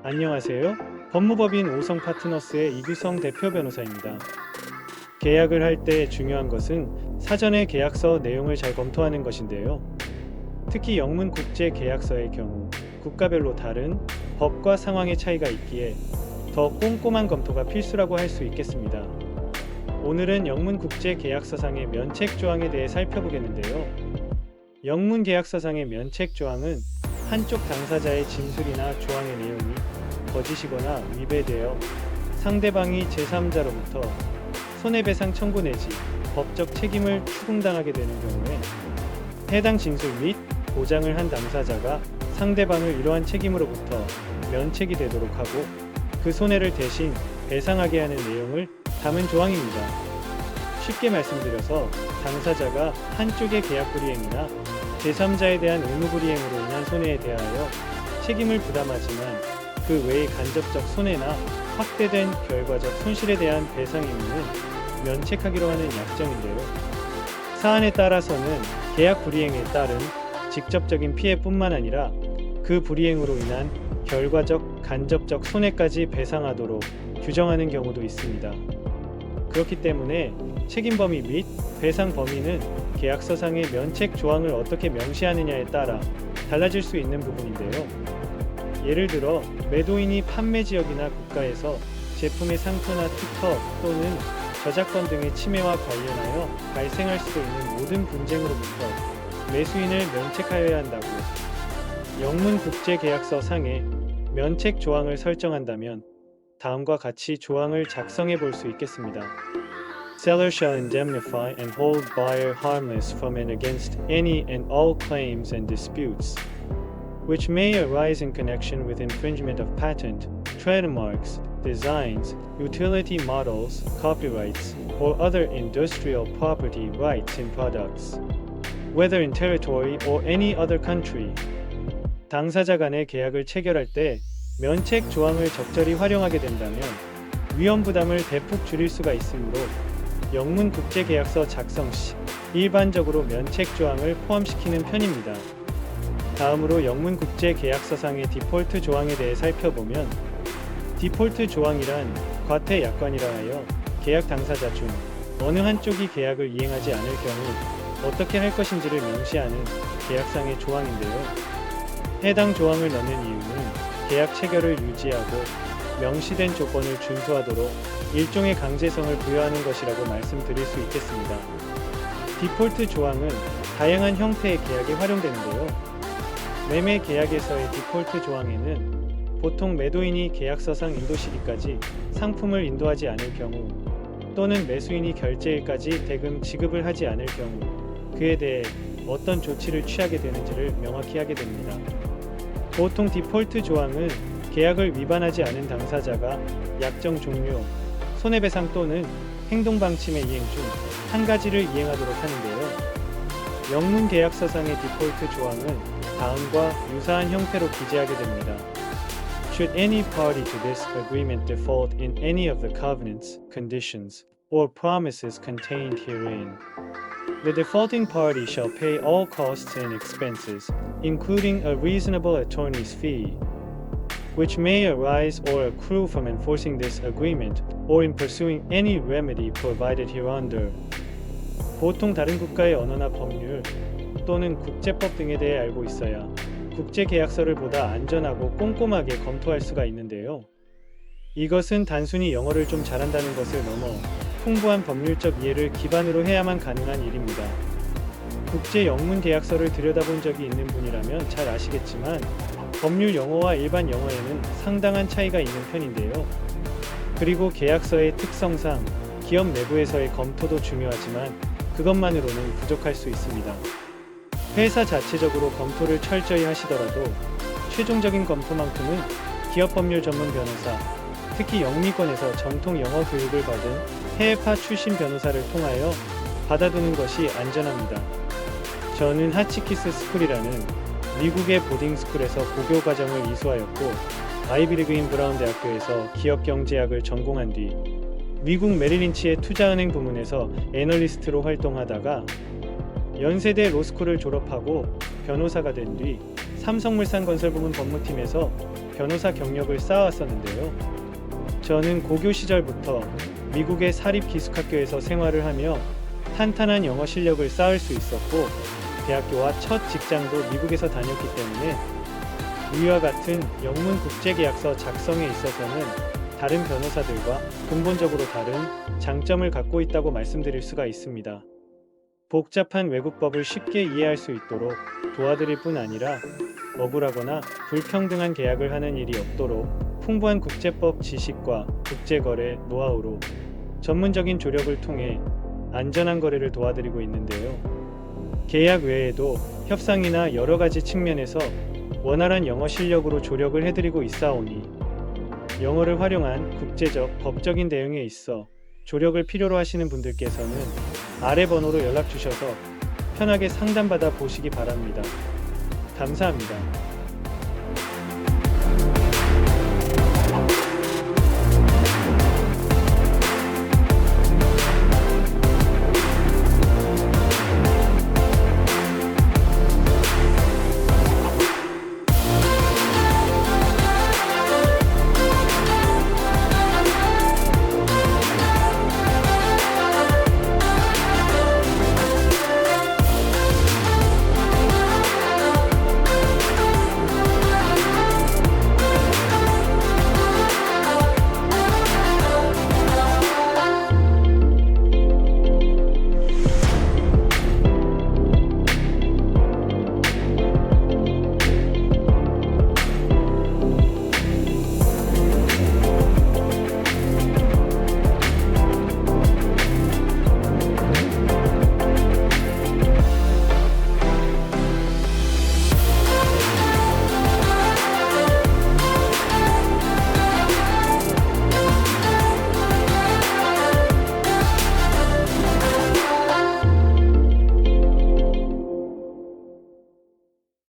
안녕하세요. 법무법인 오성 파트너스의 이규성 대표 변호사입니다. 계약을 할 때 중요한 것은 사전에 계약서 내용을 잘 검토하는 것인데요. 특히 영문 국제 계약서의 경우 국가별로 다른 법과 상황의 차이가 있기에 더 꼼꼼한 검토가 필수라고 할 수 있겠습니다. 오늘은 영문 국제 계약서상의 면책 조항에 대해 살펴보겠는데요. 영문 계약서상의 면책 조항은 한쪽 당사자의 진술이나 조항의 내용이 거짓이거나 위배되어 상대방이 제3자로부터 손해배상 청구 내지 법적 책임을 추궁당하게 되는 경우에 해당 진술 및 보장을 한 당사자가 상대방을 이러한 책임으로부터 면책이 되도록 하고 그 손해를 대신 배상하게 하는 내용을 담은 조항입니다. 쉽게 말씀드려서 당사자가 한쪽의 계약 불이행이나 제3자에 대한 의무 불이행으로 인한 손해에 대하여 책임을 부담하지만 그 외의 간접적 손해나 확대된 결과적 손실에 대한 배상 의무는 면책하기로 하는 약정인데요. 사안에 따라서는 계약 불이행에 따른 직접적인 피해뿐만 아니라 그 불이행으로 인한 결과적, 간접적 손해까지 배상하도록 규정하는 경우도 있습니다. 그렇기 때문에 책임 범위 및 배상 범위는 계약서상의 면책 조항을 어떻게 명시하느냐에 따라 달라질 수 있는 부분인데요. 예를 들어 매도인이 판매 지역이나 국가에서 제품의 상표나 특허 또는 저작권 등의 침해와 관련하여 발생할 수도 있는 모든 분쟁으로부터 매수인을 면책하여야 한다고 영문 국제 계약서 상에 면책 조항을 설정한다면 다음과 같이 조항을 작성해 볼 수 있겠습니다. Seller shall indemnify and hold buyer harmless from and against any and all claims and disputes which may arise in connection with infringement of patent, trademarks, designs, utility models, copyrights, or other industrial property rights in products, whether in territory or any other country. 당사자 간의 계약을 체결할 때 면책 조항을 적절히 활용하게 된다면 위험 부담을 대폭 줄일 수가 있으므로 영문 국제 계약서 작성 시 일반적으로 면책 조항을 포함시키는 편입니다. 다음으로 영문 국제 계약서상의 디폴트 조항에 대해 살펴보면 디폴트 조항이란 과태 약관이라 하여 계약 당사자 중 어느 한쪽이 계약을 이행하지 않을 경우 어떻게 할 것인지를 명시하는 계약상의 조항인데요. 해당 조항을 넣는 이유는 계약 체결을 유지하고 명시된 조건을 준수하도록 일종의 강제성을 부여하는 것이라고 말씀드릴 수 있겠습니다. 디폴트 조항은 다양한 형태의 계약에 활용되는데요. 매매 계약에서의 디폴트 조항에는 보통 매도인이 계약서상 인도 시기까지 상품을 인도하지 않을 경우 또는 매수인이 결제일까지 대금 지급을 하지 않을 경우 그에 대해 어떤 조치를 취하게 되는지를 명확히 하게 됩니다. 보통 디폴트 조항은 계약을 위반하지 않은 당사자가 약정 종료, 손해배상 또는 행동방침의 이행 중 한 가지를 이행하도록 하는데요. 영문 계약서상의 디폴트 조항은 다음과 유사한 형태로 기재하게 됩니다. Should any party to this agreement default in any of the covenants, conditions, or promises contained herein, the defaulting party shall pay all costs and expenses, including a reasonable attorney's fee, which may arise or accrue from enforcing this agreement or in pursuing any remedy provided hereunder. 보통 다른 국가의 언어나 법률 또는 국제법 등에 대해 알고 있어야 국제 계약서를 보다 안전하고 꼼꼼하게 검토할 수가 있는데요. 이것은 단순히 영어를 좀 잘한다는 것을 넘어 풍부한 법률적 이해를 기반으로 해야만 가능한 일입니다. 국제 영문 계약서를 들여다본 적이 있는 분이라면 잘 아시겠지만 법률 영어와 일반 영어에는 상당한 차이가 있는 편인데요. 그리고 계약서의 특성상 기업 내부에서의 검토도 중요하지만 그것만으로는 부족할 수 있습니다. 회사 자체적으로 검토를 철저히 하시더라도 최종적인 검토만큼은 기업 법률 전문 변호사, 특히 영미권에서 정통 영어 교육을 받은 해외파 출신 변호사를 통하여 받아두는 것이 안전합니다. 저는 하치키스 스쿨이라는 미국의 보딩스쿨에서 고교 과정을 이수하였고 아이비리그인 브라운 대학교에서 기업경제학을 전공한 뒤 미국 메릴린치의 투자은행 부문에서 애널리스트로 활동하다가 연세대 로스쿨을 졸업하고 변호사가 된 뒤 삼성물산 건설부문 법무팀에서 변호사 경력을 쌓아왔었는데요. 저는 고교 시절부터 미국의 사립기숙학교에서 생활을 하며 탄탄한 영어 실력을 쌓을 수 있었고, 대학교와 첫 직장도 미국에서 다녔기 때문에 위와 같은 영문 국제계약서 작성에 있어서는 다른 변호사들과 근본적으로 다른 장점을 갖고 있다고 말씀드릴 수가 있습니다. 복잡한 외국법을 쉽게 이해할 수 있도록 도와드릴 뿐 아니라 억울하거나 불평등한 계약을 하는 일이 없도록 풍부한 국제법 지식과 국제거래 노하우로 전문적인 조력을 통해 안전한 거래를 도와드리고 있는데요. 계약 외에도 협상이나 여러 가지 측면에서 원활한 영어 실력으로 조력을 해드리고 있사오니 영어를 활용한 국제적 법적인 대응에 있어 조력을 필요로 하시는 분들께서는 아래 번호로 연락 주셔서 편하게 상담받아 보시기 바랍니다. 감사합니다.